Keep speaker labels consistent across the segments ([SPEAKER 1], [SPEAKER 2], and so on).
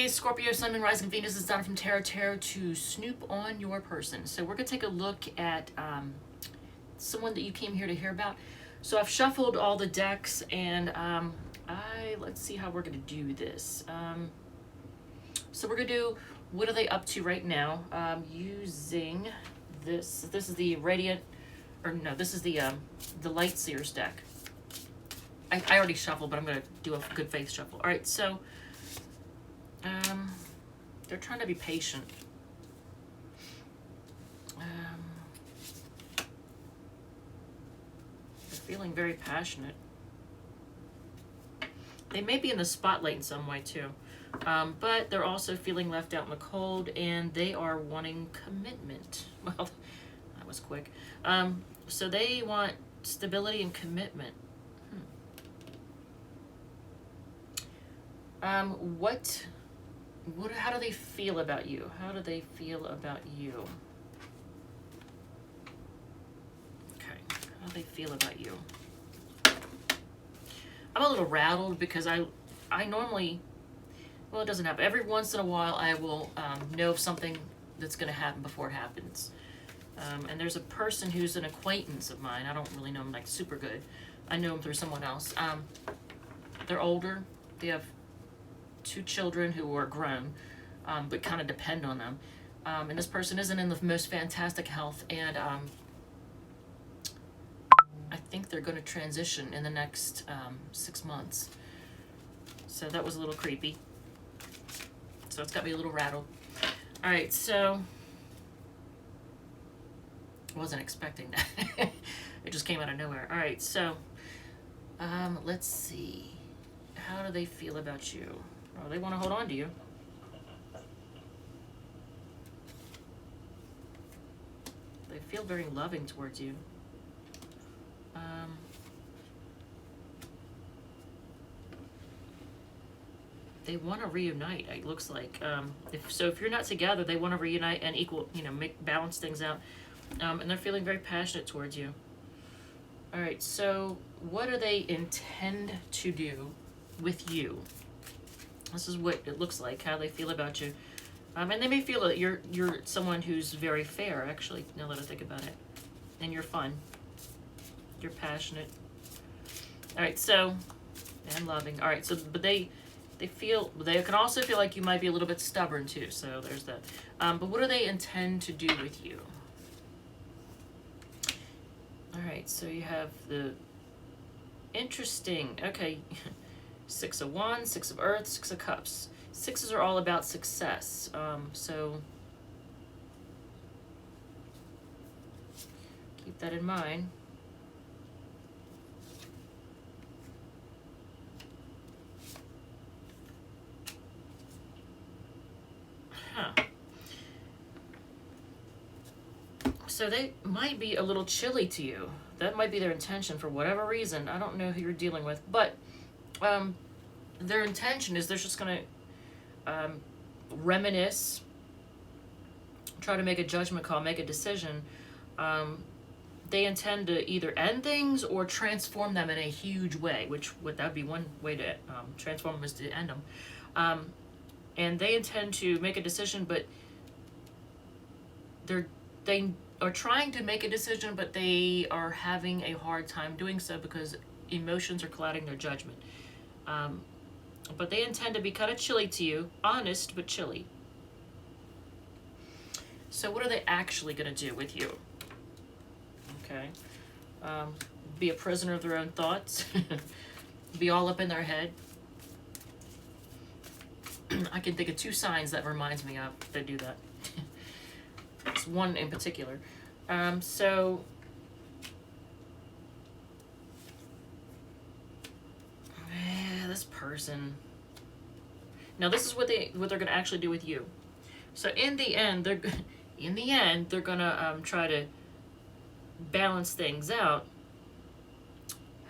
[SPEAKER 1] Hey, Scorpio, Sun, and Rising Venus is down from Tarot to Snoop on your person. So we're going to take a look at someone that you came here to hear about. So I've shuffled all the decks, and let's see how we're going to do this. So we're going to do, what are they up to right now? Using this. This is the Radiant, or no, this is the Light Seers deck. I already shuffled, but I'm going to do a good faith shuffle. All right, so they're trying to be patient. They're feeling very passionate. They may be in the spotlight in some way too, but they're also feeling left out in the cold, and they are wanting commitment. Well, that was quick. So they want stability and commitment. How do they feel about you? How do they feel about you? Okay, how do they feel about you? I'm a little rattled because I normally, well, it doesn't happen. Every once in a while I will know of something that's going to happen before it happens. And there's a person who's an acquaintance of mine. I don't really know him like super good. I know him through someone else. They're older. They have 2 children who are grown, but kind of depend on them. And this person isn't in the most fantastic health, and I think they're going to transition in the next 6 months. So that was a little creepy. So it's got me a little rattled. All right, so I wasn't expecting that. It just came out of nowhere. All right, so let's see. How do they feel about you? Oh, they want to hold on to you. They feel very loving towards you. They want to reunite, it looks like. If you're not together, they want to reunite and balance things out. And they're feeling very passionate towards you. All right, so what do they intend to do with you? This is what it looks like, how they feel about you. And they may feel that you're someone who's very fair, actually, now that I think about it. And you're fun. You're passionate. All right, so, and loving. All right, so, but they can also feel like you might be a little bit stubborn too, so there's that. But what do they intend to do with you? All right, so you have the interesting, okay. 6 of Wands, 6 of Earth, 6 of Cups. 6s are all about success. So keep that in mind. So they might be a little chilly to you. That might be their intention for whatever reason. I don't know who you're dealing with, but their intention is they're just going to reminisce, try to make a judgment call, make a decision. They intend to either end things or transform them in a huge way, that would be one way to transform them, is to end them. And they intend to make a decision, but they are trying to make a decision, but they are having a hard time doing so because emotions are clouding their judgment. But they intend to be kind of chilly to you, honest but chilly. So what are they actually going to do with you? Okay. Be a prisoner of their own thoughts. Be all up in their head. I can think of 2 signs that reminds me of that do that. It's one in particular. So this person. Now this is what they're going to actually do with you. So in the end, they're going to try to balance things out.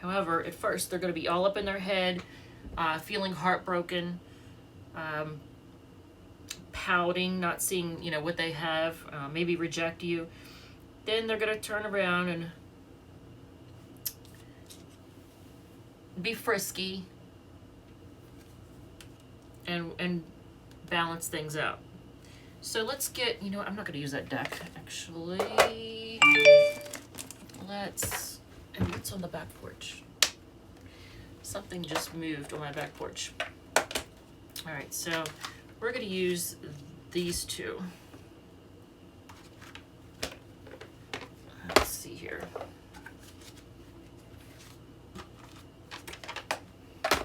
[SPEAKER 1] However, at first they're going to be all up in their head, feeling heartbroken, pouting, not seeing what they have, maybe reject you. Then they're going to turn around and be frisky and balance things out. So let's get, you know what, I'm not going to use that deck, actually. And what's on the back porch? Something just moved on my back porch. All right, so we're going to use these two. Let's see here. All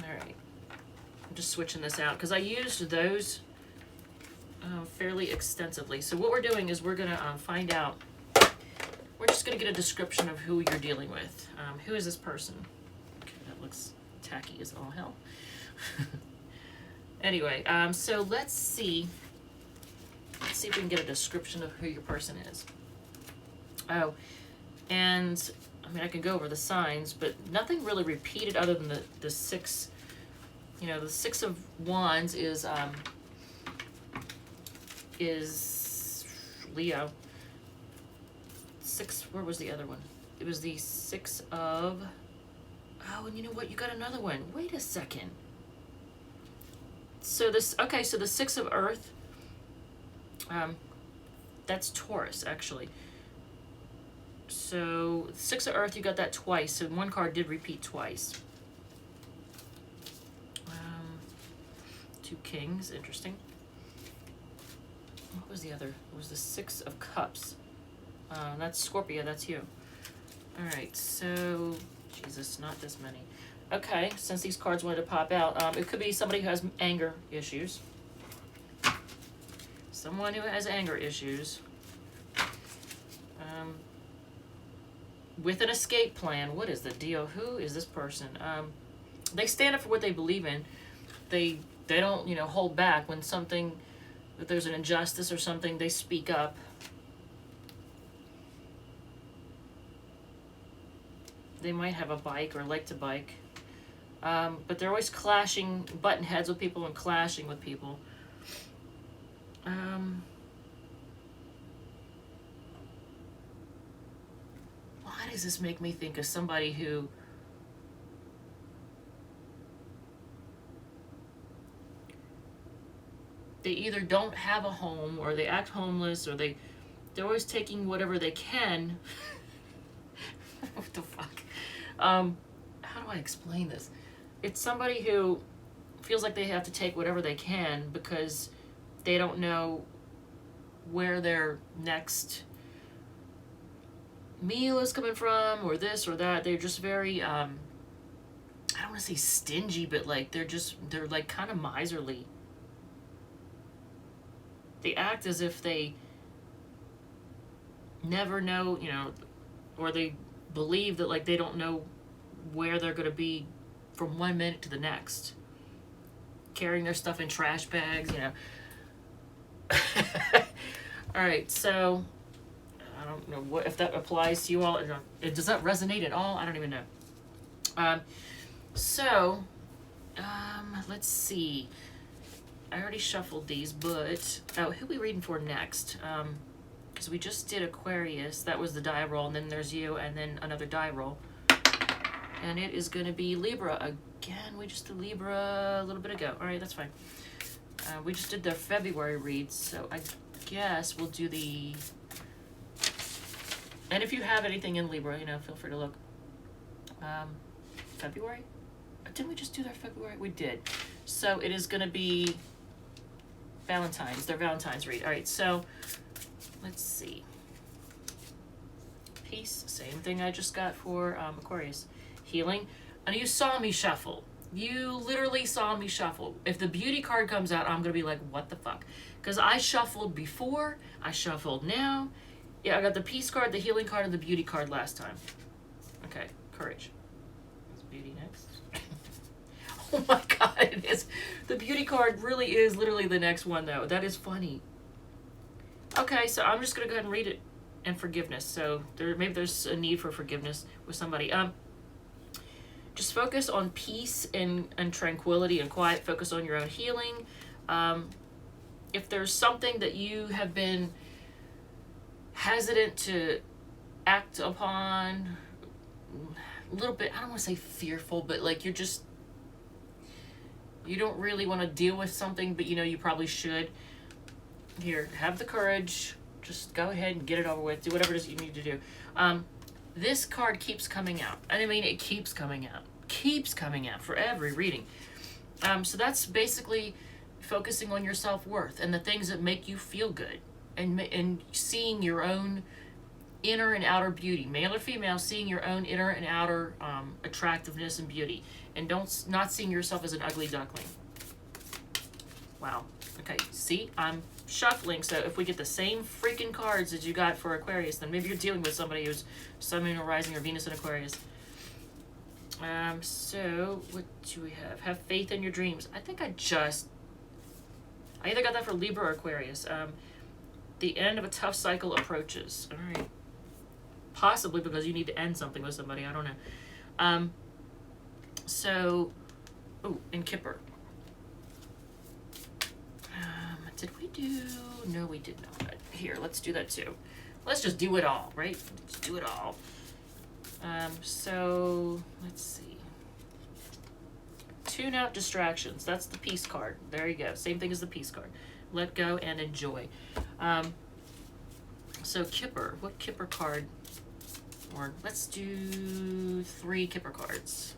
[SPEAKER 1] right, I'm just switching this out because I used those fairly extensively. So what we're doing is we're going to find out, we're just going to get a description of who you're dealing with. Who is this person? Okay, that looks tacky as all hell. Anyway, so let's see if we can get a description of who your person is. Oh, and I mean, I can go over the signs, but nothing really repeated other than the six, you know, the Six of Wands is Leo. Six, where was the other one? It was the Six of, oh, and you know what? You got another one. Wait a second. So this, okay, so the Six of Earth, that's Taurus, actually. So Six of Earth, you got that twice. So one card did repeat twice. Two Kings, interesting. What was the other? It was the Six of Cups. That's Scorpio, that's you. All right, so, Jesus, not this many. Okay, since these cards wanted to pop out, it could be somebody who has anger issues. Someone who has anger issues. With an escape plan. What is the deal? Who is this person? They stand up for what they believe in. They don't, you know, hold back when something, if there's an injustice or something, they speak up. They might have a bike or like to bike. But they're always clashing, butting heads with people and clashing with people. Why does this make me think of somebody who they either don't have a home or they act homeless or they're always taking whatever they can. What the fuck? How do I explain this? It's somebody who feels like they have to take whatever they can because they don't know where their next meal is coming from or this or that. They're just very, I don't want to say stingy, but like they're like kind of miserly. They act as if they never know, you know, or they believe that like they don't know where they're going to be from 1 minute to the next. Carrying their stuff in trash bags, you know. All right, so I don't know what if that applies to you all. Does that resonate at all? I don't even know. Let's see. I already shuffled these, but who are we reading for next? Because we just did Aquarius. That was the die roll, and then there's you, and then another die roll. And it is going to be Libra again. We just did Libra a little bit ago. All right, that's fine. We just did the February reads, so I guess we'll do the... And if you have anything in Libra, you know, feel free to look. February? Didn't we just do their February? We did. So it is going to be Valentine's, their Valentine's read. All right, so let's see. Peace, same thing I just got for Aquarius. Healing. And you saw me shuffle. You literally saw me shuffle. If the beauty card comes out, I'm going to be like, what the fuck? Because I shuffled before, I shuffled now. Yeah, I got the peace card, the healing card, and the beauty card last time. Okay, courage. Is beauty next? Oh my god, it is. The beauty card really is literally the next one, though. That is funny. Okay, so I'm just going to go ahead and read it. And forgiveness. So maybe there's a need for forgiveness with somebody. Just focus on peace and tranquility and quiet. Focus on your own healing. If there's something that you have been hesitant to act upon, a little bit, I don't want to say fearful, but like you're just, You don't really want to deal with something, but you know you probably should. Here, have the courage. Just go ahead and get it over with. Do whatever it is you need to do. This card keeps coming out. And I mean, it keeps coming out. Keeps coming out for every reading. So that's basically focusing on your self-worth and the things that make you feel good. And seeing your own inner and outer beauty. Male or female, seeing your own inner and outer attractiveness and beauty. And not seeing yourself as an ugly duckling. Wow. Okay, see? I'm shuffling, so if we get the same freaking cards as you got for Aquarius, then maybe you're dealing with somebody who's Sun, Moon, or Rising, or Venus in Aquarius. So, what do we have? Have faith in your dreams. I think I either got that for Libra or Aquarius. The end of a tough cycle approaches. All right. Possibly because you need to end something with somebody. I don't know. And Kipper. Did we do? No, we did not. Here, let's do that too. Let's just do it all, right? Let's do it all. So, let's see. Tune out distractions. That's the peace card. There you go. Same thing as the peace card. Let go and enjoy. So, Kipper. What Kipper card? Or let's do 3 Kipper cards.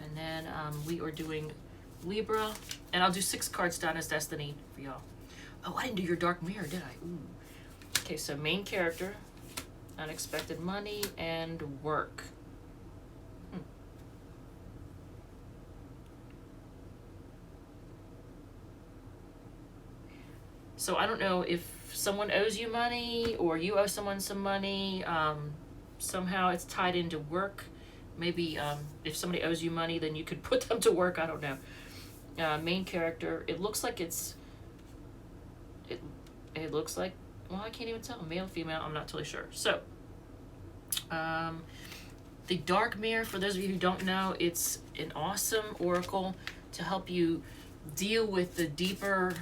[SPEAKER 1] And then we are doing Libra. And I'll do 6 cards down as Destiny for y'all. Oh, I didn't do your Dark Mirror, did I? Ooh. Okay, so main character, unexpected money, and work. So I don't know if someone owes you money or you owe someone some money. Somehow it's tied into work. Maybe if somebody owes you money, then you could put them to work. I don't know. Main character, it looks like it looks like, well, I can't even tell, male, female, I'm not totally sure. So, the Dark Mirror, for those of you who don't know, it's an awesome oracle to help you deal with the deeper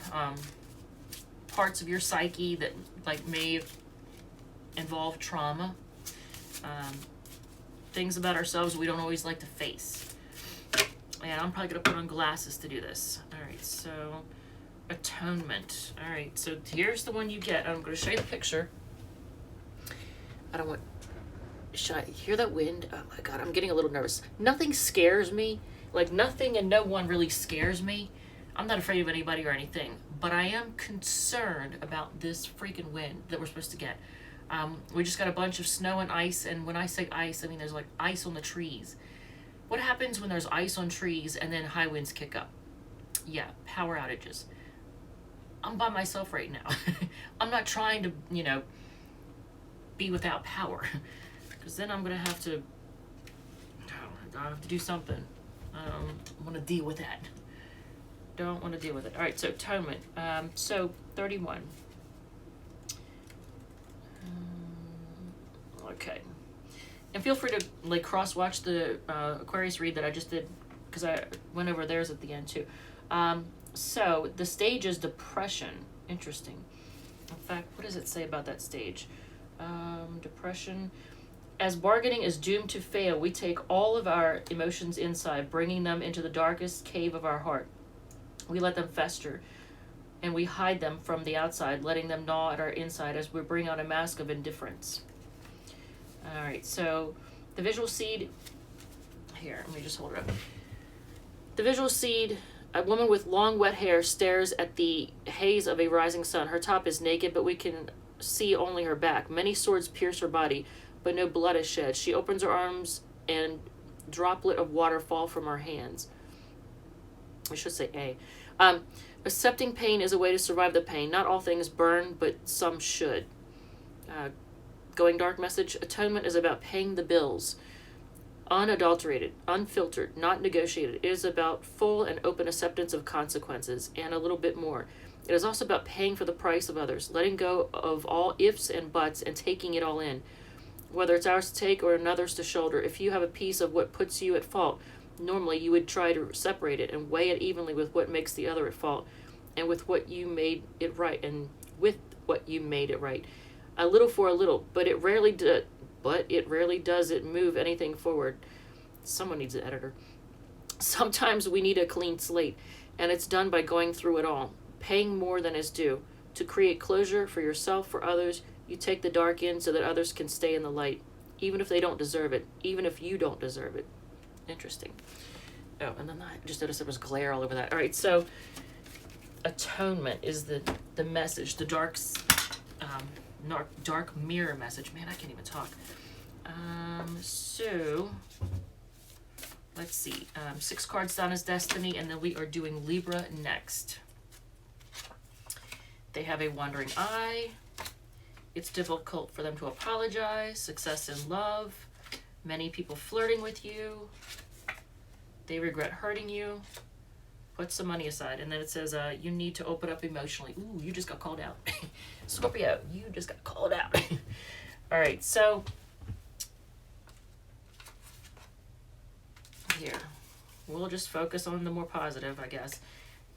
[SPEAKER 1] parts of your psyche that like may involve trauma, things about ourselves we don't always like to face. And I'm probably going to put on glasses to do this. All right, so Atonement. All right, so here's the one you get. I'm going to show you the picture. I don't want... hear that wind? Oh my God, I'm getting a little nervous. Nothing scares me. Like nothing and no one really scares me. I'm not afraid of anybody or anything. But I am concerned about this freaking wind that we're supposed to get. We just got a bunch of snow and ice. And when I say ice, I mean there's like ice on the trees. What happens when there's ice on trees and then high winds kick up? Yeah, power outages. I'm by myself right now. I'm not trying to, be without power. Because then I'm going to have to do something. I don't want to deal with that. Don't want to deal with it. All right, so Atonement. So 31. Okay. And feel free to like cross-watch the Aquarius read that I just did, because I went over theirs at the end too. So the stage is depression. Interesting. In fact, what does it say about that stage? Depression. As bargaining is doomed to fail, we take all of our emotions inside, bringing them into the darkest cave of our heart. We let them fester, and we hide them from the outside, letting them gnaw at our inside as we bring out a mask of indifference. All right, so the visual seed, here, let me just hold it up. The visual seed, a woman with long wet hair stares at the haze of a rising sun. Her top is naked, but we can see only her back. Many swords pierce her body, but no blood is shed. She opens her arms and droplet of water fall from her hands. I should say A. Accepting pain is a way to survive the pain. Not all things burn, but some should. Going dark message. Atonement is about paying the bills. Unadulterated, unfiltered, not negotiated. It is about full and open acceptance of consequences and a little bit more. It is also about paying for the price of others, letting go of all ifs and buts and taking it all in. Whether it's ours to take or another's to shoulder, if you have a piece of what puts you at fault, normally you would try to separate it and weigh it evenly with what makes the other at fault and with what you made it right and with what you made it right. A little for a little, but it rarely does it move anything forward. Someone needs an editor. Sometimes we need a clean slate, and it's done by going through it all, paying more than is due. To create closure for yourself, for others, you take the dark in so that others can stay in the light, even if they don't deserve it, even if you don't deserve it. Interesting. Oh, and then I just noticed there was glare all over that. All right, so atonement is the message, the dark mirror message. Man, I can't even talk. So let's see. 6 cards down is Destiny, and then we are doing Libra next. They have a wandering eye. It's difficult for them to apologize. Success in love. Many people flirting with you. They regret hurting you. Put some money aside. And then it says, you need to open up emotionally. Ooh, you just got called out. Scorpio, you just got called out. All right, so here, we'll just focus on the more positive, I guess.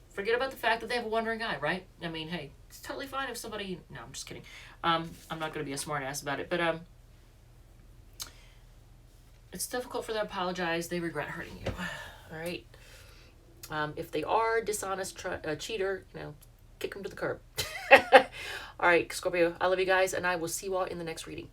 [SPEAKER 1] Forget about the fact that they have a wandering eye, right? I mean, hey, it's totally fine if somebody... No, I'm just kidding. I'm not going to be a smart ass about it, but it's difficult for them to apologize. They regret hurting you. All right? If they are dishonest, cheater, kick them to the curb. All right, Scorpio, I love you guys, and I will see you all in the next reading.